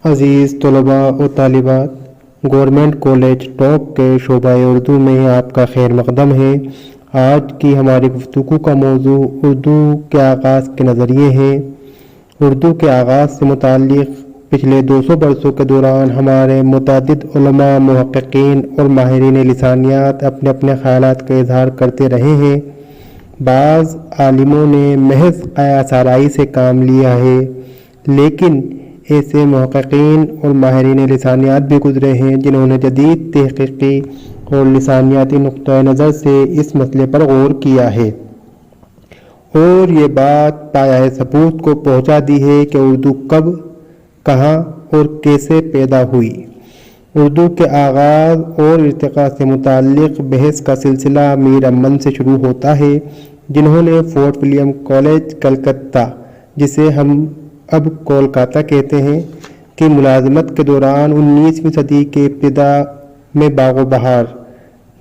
عزیز طلباء و طالبات، گورنمنٹ کالج ٹاپ کے شعبہ اردو میں آپ کا خیر مقدم ہے۔ آج کی ہماری گفتگو کا موضوع اردو کے آغاز کے نظریے ہے۔ اردو کے آغاز سے متعلق پچھلے 200 برسوں کے دوران ہمارے متعدد علماء، محققین اور ماہرین لسانیات اپنے اپنے خیالات کا اظہار کرتے رہے ہیں۔ بعض عالموں نے محض قیاس آرائی سے کام لیا ہے، لیکن ایسے محققین اور ماہرین لسانیات بھی گزرے ہیں جنہوں نے جدید تحقیقی اور لسانیاتی نقطۂ نظر سے اس مسئلے پر غور کیا ہے اور یہ بات پایہ ثبوت کو پہنچا دی ہے کہ اردو کب، کہاں اور کیسے پیدا ہوئی۔ اردو کے آغاز اور ارتقاء سے متعلق بحث کا سلسلہ میر امن سے شروع ہوتا ہے، جنہوں نے فورٹ ولیم کالج کلکتہ، جسے ہم اب کولکاتہ کہتے ہیں، کی ملازمت کے دوران 19ویں صدی کے ابتدا میں باغ و بہار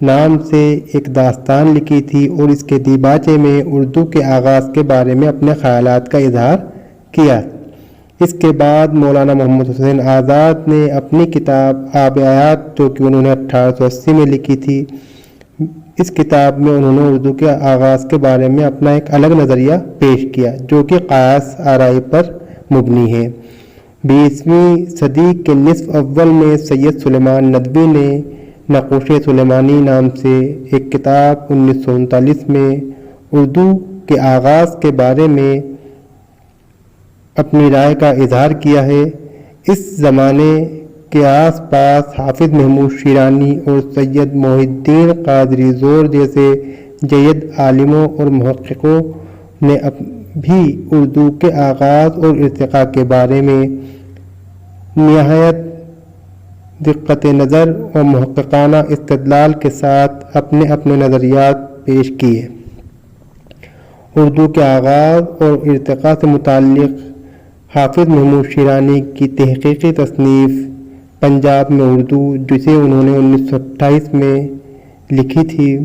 نام سے ایک داستان لکھی تھی اور اس کے دیباچے میں اردو کے آغاز کے بارے میں اپنے خیالات کا اظہار کیا۔ اس کے بعد مولانا محمد حسین آزاد نے اپنی کتاب آب حیات، جو کہ انہوں نے 1880 میں لکھی تھی، اس کتاب میں انہوں نے اردو کے آغاز کے بارے میں اپنا ایک الگ نظریہ پیش کیا جو کہ قیاس آرائی پر مبنی ہے۔ 20ویں صدی کے نصف اول میں سید سلیمان ندوی نے نقوش سلیمانی نام سے ایک کتاب 1939 میں اردو کے آغاز کے بارے میں اپنی رائے کا اظہار کیا ہے۔ اس زمانے کے آس پاس حافظ محمود شیرانی اور سید محی الدین قادری زور جیسے جید عالموں اور محققوں نے بھی اردو کے آغاز اور ارتقاء کے بارے میں نہایت دقت نظر اور محققانہ استدلال کے ساتھ اپنے اپنے نظریات پیش کیے۔ اردو کے آغاز اور ارتقاء سے متعلق حافظ محمود شیرانی کی تحقیقی تصنیف پنجاب میں اردو، جسے انہوں نے 1928 میں لکھی تھی،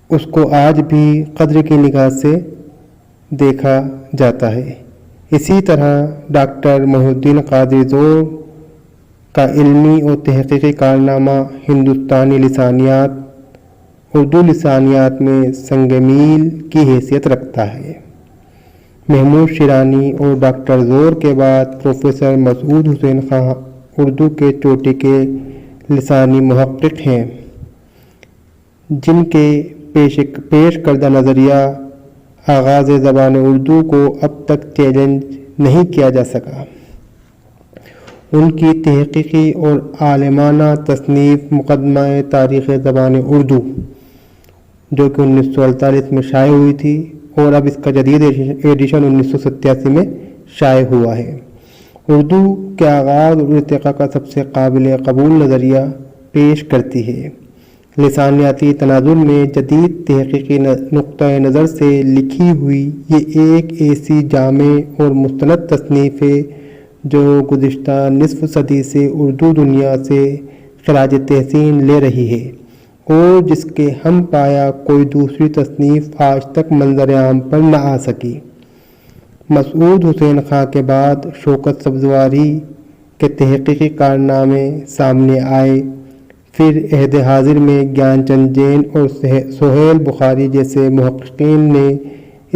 اس کو آج بھی قدر کی نگاہ سے دیکھا جاتا ہے۔ اسی طرح ڈاکٹر محی الدین قادری زور کا علمی اور تحقیقی کارنامہ ہندوستانی لسانیات، اردو لسانیات میں سنگ میل کی حیثیت رکھتا ہے۔ محمود شیرانی اور ڈاکٹر زور کے بعد پروفیسر مسعود حسین خاں اردو کے چوٹی کے لسانی محقق ہیں، جن کے پیش کردہ نظریہ آغاز زبان اردو کو اب تک چیلنج نہیں کیا جا سکا۔ ان کی تحقیقی اور عالمانہ تصنیف مقدمہ تاریخ زبان اردو، جو کہ 1948 میں شائع ہوئی تھی اور اب اس کا جدید ایڈیشن 1987 میں شائع ہوا ہے، اردو کے آغاز اور ارتقاء کا سب سے قابل قبول نظریہ پیش کرتی ہے۔ لسانیاتی تناظر میں جدید تحقیقی نقطۂ نظر سے لکھی ہوئی یہ ایک ایسی جامع اور مستند تصنیف ہے جو گزشتہ نصف صدی سے اردو دنیا سے خراج تحسین لے رہی ہے اور جس کے ہم پایا کوئی دوسری تصنیف آج تک منظر عام پر نہ آ سکی۔ مسعود حسین خاں کے بعد شوکت سبزواری کے تحقیقی کارنامے سامنے آئے، پھر عہد حاضر میں گیان چند جین اور سہیل بخاری جیسے محققین نے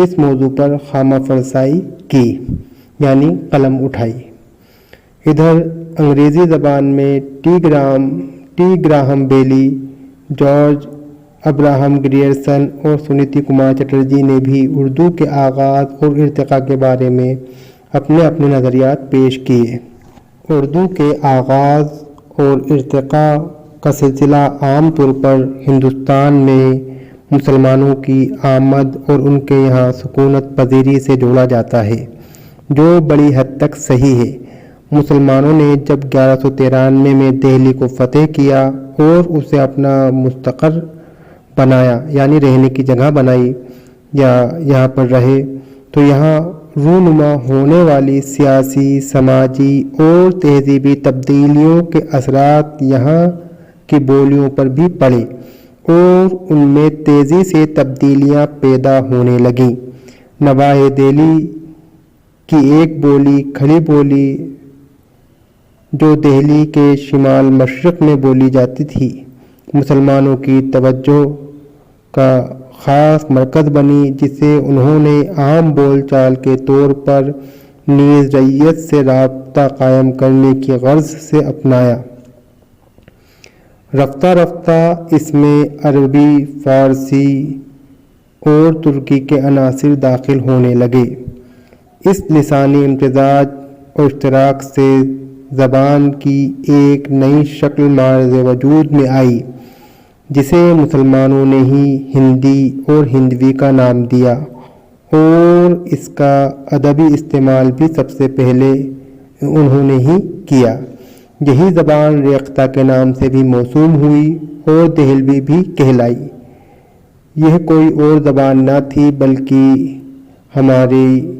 اس موضوع پر خامہ فرسائی کی، یعنی قلم اٹھائی۔ ادھر انگریزی زبان میں ٹی گراہم بیلی، جارج ابراہم گریئرسن اور سنیتی کمار چٹرجی نے بھی اردو کے آغاز اور ارتقاء کے بارے میں اپنے اپنے نظریات پیش کیے۔ اردو کے آغاز اور ارتقاء کا سلسلہ عام طور پر ہندوستان میں مسلمانوں کی آمد اور ان کے یہاں سکونت پذیری سے جوڑا جاتا ہے، جو بڑی حد تک صحیح ہے۔ مسلمانوں نے جب 1193 میں دہلی کو فتح کیا اور اسے اپنا مستقر بنایا، یعنی رہنے کی جگہ بنائی یا یہاں پر رہے، تو یہاں رونما ہونے والی سیاسی، سماجی اور تہذیبی تبدیلیوں کے اثرات یہاں کی بولیوں پر بھی پڑے اور ان میں تیزی سے تبدیلیاں پیدا ہونے لگیں۔ نواح دہلی کی ایک بولی کھڑی بولی جو دہلی کے شمال مشرق میں بولی جاتی تھی، مسلمانوں کی توجہ کا خاص مرکز بنی، جسے انہوں نے عام بول چال کے طور پر نیز رعیت سے رابطہ قائم کرنے کی غرض سے اپنایا۔ رفتہ رفتہ اس میں عربی، فارسی اور ترکی کے عناصر داخل ہونے لگے۔ اس لسانی امتزاج اور اشتراک سے زبان کی ایک نئی شکل معرض وجود میں آئی، جسے مسلمانوں نے ہی ہندی اور ہندوی کا نام دیا، اور اس کا ادبی استعمال بھی سب سے پہلے انہوں نے ہی کیا۔ یہی زبان ریختہ کے نام سے بھی موسوم ہوئی اور دہلوی بھی کہلائی۔ یہ کوئی اور زبان نہ تھی بلکہ ہماری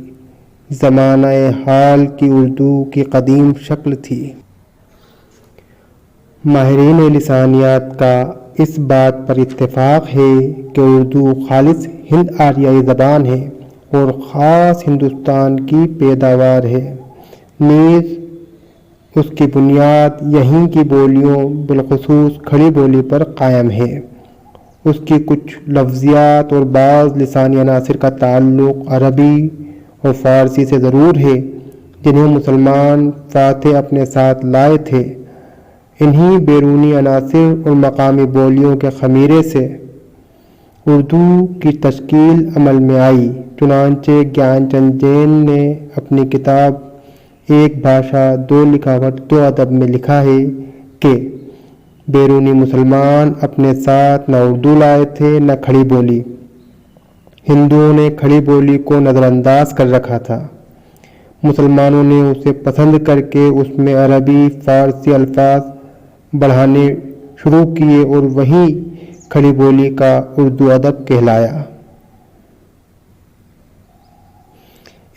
زمانہ حال کی اردو کی قدیم شکل تھی۔ ماہرین لسانیات کا اس بات پر اتفاق ہے کہ اردو خالص ہند آریائی زبان ہے اور خاص ہندوستان کی پیداوار ہے، نیز اس کی بنیاد یہیں کی بولیوں بالخصوص کھڑی بولی پر قائم ہے۔ اس کی کچھ لفظیات اور بعض لسانی عناصر کا تعلق عربی اور فارسی سے ضرور ہے، جنہیں مسلمان فاتح اپنے ساتھ لائے تھے۔ انہی بیرونی عناصر اور مقامی بولیوں کے خمیرے سے اردو کی تشکیل عمل میں آئی۔ چنانچہ گیان چند جین نے اپنی کتاب ایک بھاشا دو لکھاوٹ دو ادب میں لکھا ہے کہ بیرونی مسلمان اپنے ساتھ نہ اردو لائے تھے نہ کھڑی بولی۔ ہندوؤں نے کھڑی بولی کو نظر انداز کر رکھا تھا، مسلمانوں نے اسے پسند کر کے اس میں عربی فارسی الفاظ بڑھانے شروع کیے اور وہی کھڑی بولی کا اردو ادب کہلایا۔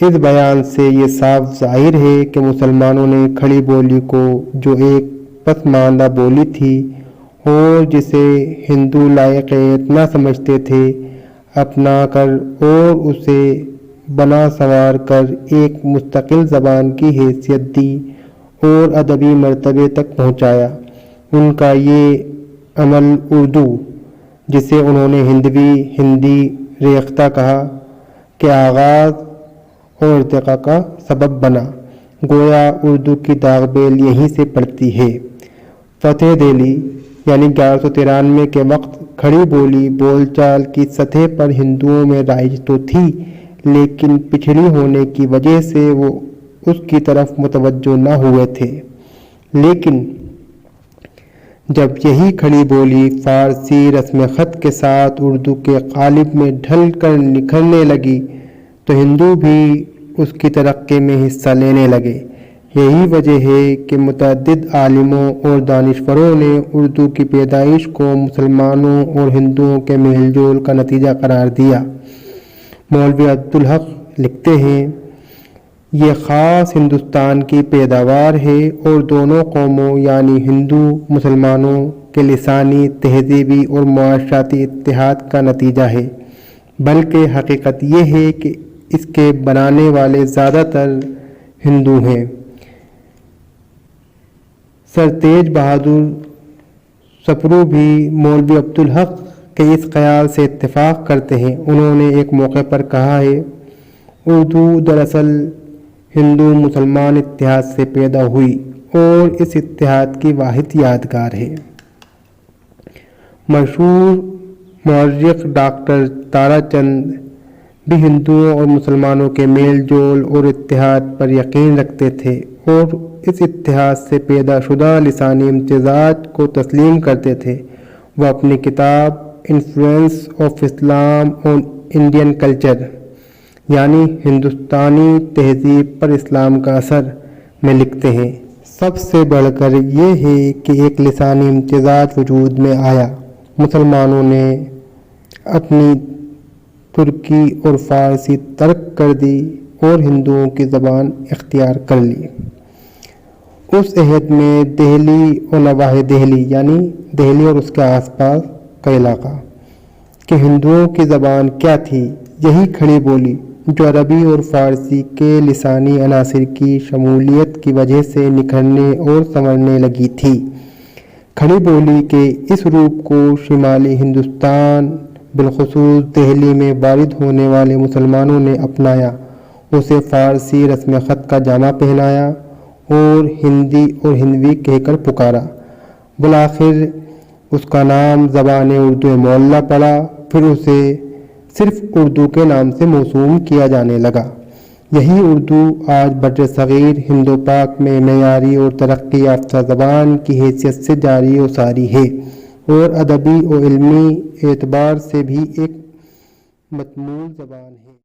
اس بیان سے یہ صاف ظاہر ہے کہ مسلمانوں نے کھڑی بولی کو، جو ایک پسماندہ بولی تھی اور جسے ہندو لائق نہ سمجھتے تھے، اپنا کر اور اسے بنا سنوار کر ایک مستقل زبان کی حیثیت دی اور ادبی مرتبے تک پہنچایا۔ ان کا یہ عمل اردو، جسے انہوں نے ہندی ریختہ کہا، کے آغاز اور ارتقاء کا سبب بنا۔ گویا اردو کی داغ بیل یہیں سے پڑتی ہے۔ فتح دہلی یعنی 1193 کے وقت کھڑی بولی بول چال کی سطح پر ہندوؤں میں رائج تو تھی، لیکن پچھڑی ہونے کی وجہ سے وہ اس کی طرف متوجہ نہ ہوئے تھے۔ لیکن جب یہی کھڑی بولی فارسی رسم خط کے ساتھ اردو کے قالب میں ڈھل کر نکھرنے لگی تو ہندو بھی اس کی ترقی میں حصہ لینے لگے۔ یہی وجہ ہے کہ متعدد عالموں اور دانشوروں نے اردو کی پیدائش کو مسلمانوں اور ہندوؤں کے میل جول کا نتیجہ قرار دیا۔ مولوی عبدالحق لکھتے ہیں، یہ خاص ہندوستان کی پیداوار ہے اور دونوں قوموں یعنی ہندو مسلمانوں کے لسانی، تہذیبی اور معاشرتی اتحاد کا نتیجہ ہے۔ بلکہ حقیقت یہ ہے کہ اس کے بنانے والے زیادہ تر ہندو ہیں۔ سر تیج بہادر سپرو بھی مولوی عبدالحق کے اس خیال سے اتفاق کرتے ہیں۔ انہوں نے ایک موقع پر کہا ہے، اردو دراصل ہندو مسلمان اتحاد سے پیدا ہوئی اور اس اتحاد کی واحد یادگار ہے۔ مشہور مورخ ڈاکٹر تارا چند بھی ہندوؤں اور مسلمانوں کے میل جول اور اتحاد پر یقین رکھتے تھے اور اس اتحاد سے پیدا شدہ لسانی امتزاج کو تسلیم کرتے تھے۔ وہ اپنی کتاب influence of Islam on Indian culture یعنی ہندوستانی تہذیب پر اسلام کا اثر میں لکھتے ہیں، سب سے بڑھ کر یہ ہے کہ ایک لسانی امتزاج وجود میں آیا۔ مسلمانوں نے اپنی ترکی اور فارسی ترک کر دی اور ہندوؤں کی زبان اختیار کر لی۔ اس عہد میں دہلی اور نواحِ دہلی یعنی دہلی اور اس کے آس پاس کا علاقہ کہ ہندوؤں کی زبان کیا تھی، یہی کھڑی بولی جو عربی اور فارسی کے لسانی عناصر کی شمولیت کی وجہ سے نکھرنے اور سنورنے لگی تھی۔ کھڑی بولی کے اس روپ کو شمالی ہندوستان بالخصوص دہلی میں وارد ہونے والے مسلمانوں نے اپنایا، اسے فارسی رسم خط کا جامہ پہنایا اور ہندی اور ہندوی کہہ کر پکارا۔ بالآخر اس کا نام زبان اردو معلیٰ پڑا، پھر اسے صرف اردو کے نام سے موسوم کیا جانے لگا۔ یہی اردو آج بر صغیر ہند و پاک میں معیاری اور ترقی یافتہ زبان کی حیثیت سے جاری و ساری ہے اور ادبی و علمی اعتبار سے بھی ایک متمول زبان ہے۔